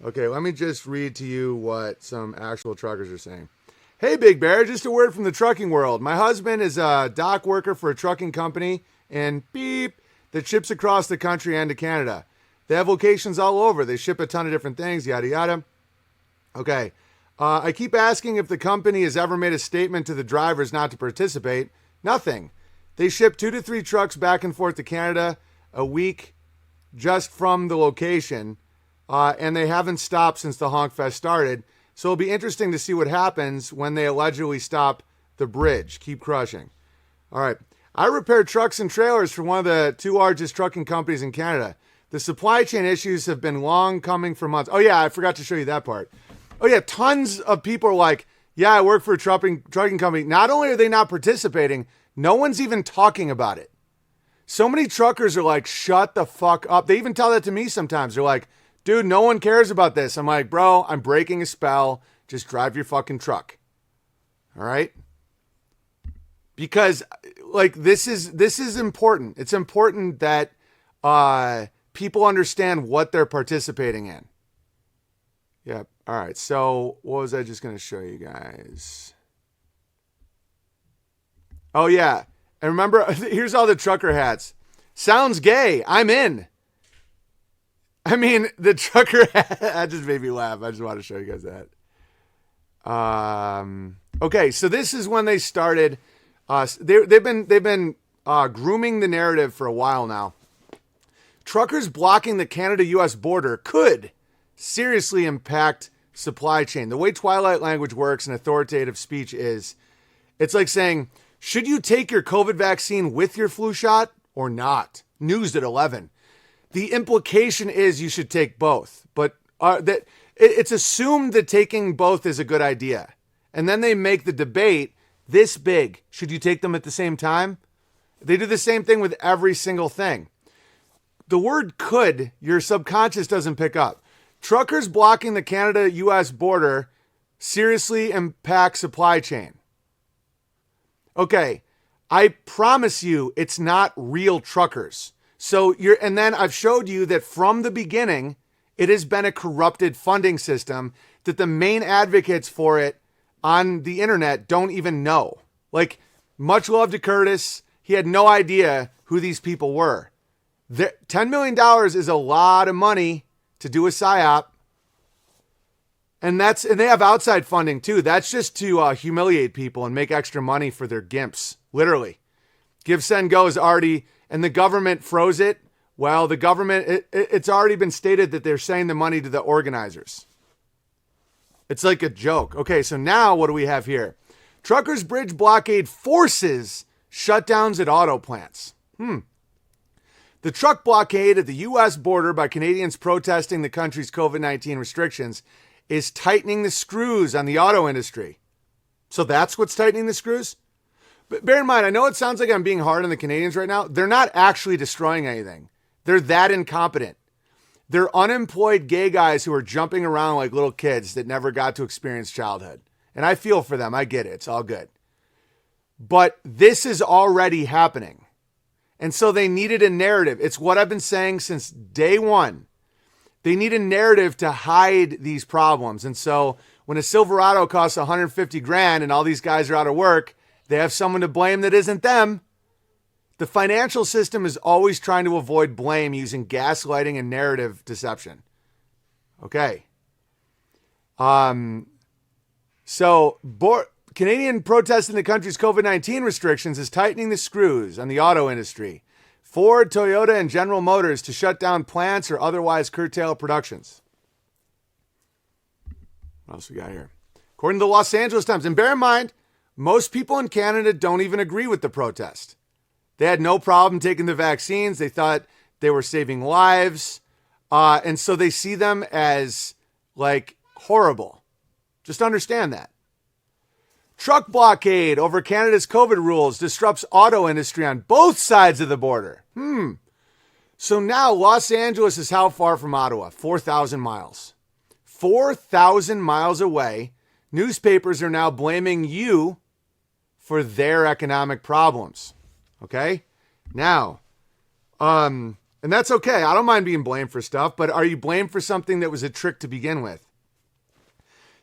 Okay, let me just read to you what some actual truckers are saying. Hey, Big Bear, just a word from the trucking world. My husband is a dock worker for a trucking company and beep that ships across the country and to Canada. They have locations all over. They ship a ton of different things, yada, yada. Okay. I keep asking if the company has ever made a statement to the drivers not to participate. Nothing. They ship 2 to 3 trucks back and forth to Canada a week just from the location, and they haven't stopped since the Honk Fest started. So it'll be interesting to see what happens when they allegedly stop the bridge. Keep crushing. All right. I repair trucks and trailers for one of the 2 largest trucking companies in Canada. The supply chain issues have been long coming for months. Oh, yeah, I forgot to show you that part. Oh, yeah, tons of people are like, yeah, I work for a trucking company. Not only are they not participating, no one's even talking about it. So many truckers are like, shut the fuck up. They even tell that to me sometimes. They're like, dude, no one cares about this. I'm like, bro, I'm breaking a spell. Just drive your fucking truck. All right? Because like this is important. It's important that people understand what they're participating in. Yep. All right. So what was I just going to show you guys? Oh, yeah. And remember, here's all the trucker hats. Sounds gay. I'm in. I mean, the trucker hat, that just made me laugh. I just want to show you guys that. Okay, so this is when they started. They've been grooming the narrative for a while now. Truckers blocking the Canada-U.S. border could seriously impact supply chain. The way Twilight language works and authoritative speech is, it's like saying, should you take your COVID vaccine with your flu shot or not? News at 11. The implication is you should take both, but it's assumed that taking both is a good idea. And then they make the debate this big. Should you take them at the same time? They do the same thing with every single thing. The word could, your subconscious doesn't pick up. Truckers blocking the Canada-U.S. border seriously impact supply chain. Okay, I promise you it's not real truckers. And then I've showed you that from the beginning, it has been a corrupted funding system that the main advocates for it on the internet don't even know. Like, much love to Curtis. He had no idea who these people were. $10 million is a lot of money to do a PSYOP. And they have outside funding too. That's just to humiliate people and make extra money for their gimps. Literally. Give, Send, Go is already, and the government froze it. Well, the government, it's already been stated that they're sending the money to the organizers. It's like a joke. Okay, so now what do we have here? Truckers' bridge blockade forces shutdowns at auto plants. The truck blockade at the U.S. border by Canadians protesting the country's COVID-19 restrictions is tightening the screws on the auto industry. So that's what's tightening the screws? But bear in mind, I know it sounds like I'm being hard on the Canadians right now. They're not actually destroying anything. They're that incompetent. They're unemployed gay guys who are jumping around like little kids that never got to experience childhood. And I feel for them. I get it. It's all good. But this is already happening. And so they needed a narrative. It's what I've been saying since day one. They need a narrative to hide these problems. And so when a Silverado costs 150 grand and all these guys are out of work, they have someone to blame that isn't them. The financial system is always trying to avoid blame using gaslighting and narrative deception. Okay. Canadian protesting the country's COVID-19 restrictions is tightening the screws on the auto industry. Ford, Toyota, and General Motors to shut down plants or otherwise curtail productions. What else we got here? According to the Los Angeles Times, and bear in mind, most people in Canada don't even agree with the protest. They had no problem taking the vaccines. They thought they were saving lives. And so they see them as like horrible. Just understand that. Truck blockade over Canada's COVID rules disrupts auto industry on both sides of the border. So now Los Angeles is how far from Ottawa? 4,000 miles. 4,000 miles away. Newspapers are now blaming you for their economic problems. Okay? Now, And that's okay. I don't mind being blamed for stuff, but are you blamed for something that was a trick to begin with?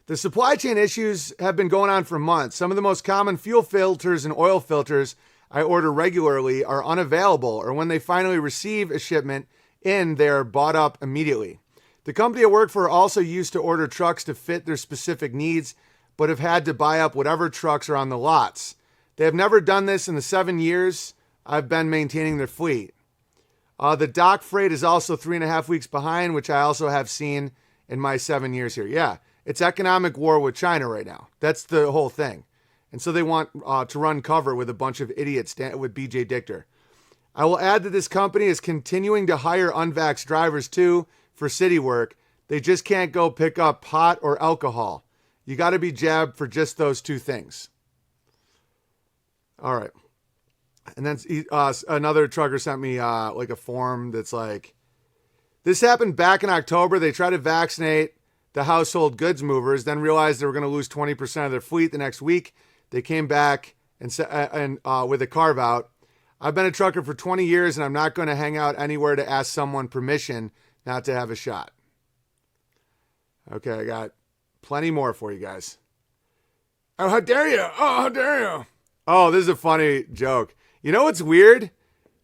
The supply chain issues have been going on for months. Some of the most common fuel filters and oil filters I order regularly are unavailable, or when they finally receive a shipment in, they're bought up immediately. The company I work for also used to order trucks to fit their specific needs, but have had to buy up whatever trucks are on the lots. They have never done this in the 7 years I've been maintaining their fleet. The dock freight is also 3.5 weeks behind, which I also have seen in my 7 years here. Yeah, it's economic war with China right now. That's the whole thing. And so they want to run cover with a bunch of idiots with BJ Dichter. I will add that this company is continuing to hire unvaxxed drivers too for city work. They just can't go pick up pot or alcohol. You got to be jabbed for just those two things. All right. And then another trucker sent me like a form that's like, this happened back in October. They tried to vaccinate the household goods movers, then realized they were going to lose 20% of their fleet the next week. They came back and with a carve out. I've been a trucker for 20 years and I'm not going to hang out anywhere to ask someone permission not to have a shot. Okay, I got plenty more for you guys. Oh, how dare you? Oh, how dare you? Oh, this is a funny joke. You know what's weird?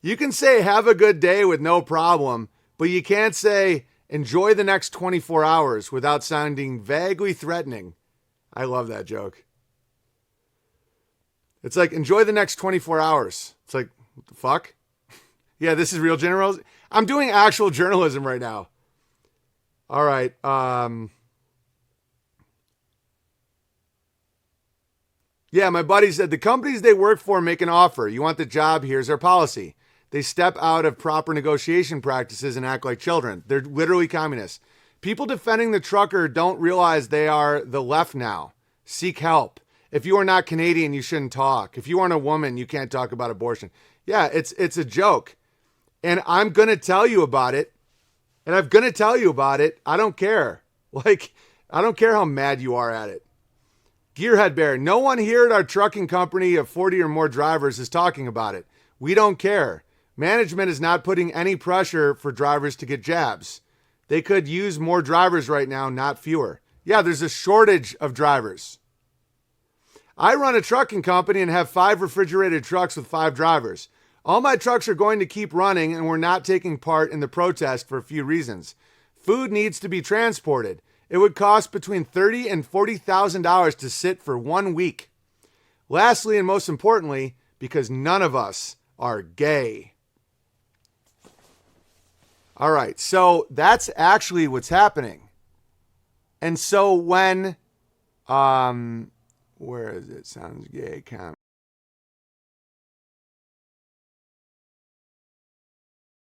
You can say have a good day with no problem, but you can't say enjoy the next 24 hours without sounding vaguely threatening. I love that joke. It's like, enjoy the next 24 hours. It's like, what the fuck? Yeah, this is real journalism. I'm doing actual journalism right now. All right. Yeah, my buddy said, the companies they work for make an offer. You want the job, here's our policy. They step out of proper negotiation practices and act like children. They're literally communists. People defending the trucker don't realize they are the left now. Seek help. If you are not Canadian, you shouldn't talk. If you aren't a woman, you can't talk about abortion. Yeah, it's a joke. And I'm going to tell you about it. And I'm going to tell you about it. I don't care. Like, I don't care how mad you are at it. Gearhead Bear, no one here at our trucking company of 40 or more drivers is talking about it. We don't care. Management is not putting any pressure for drivers to get jabs. They could use more drivers right now, not fewer. Yeah, there's a shortage of drivers. I run a trucking company and have 5 refrigerated trucks with 5 drivers. All my trucks are going to keep running and we're not taking part in the protest for a few reasons. Food needs to be transported. It would cost between $30,000 and $40,000 to sit for 1 week. Lastly, and most importantly, because none of us are gay. All right, so that's actually what's happening. And so when, where is it? Sounds gay.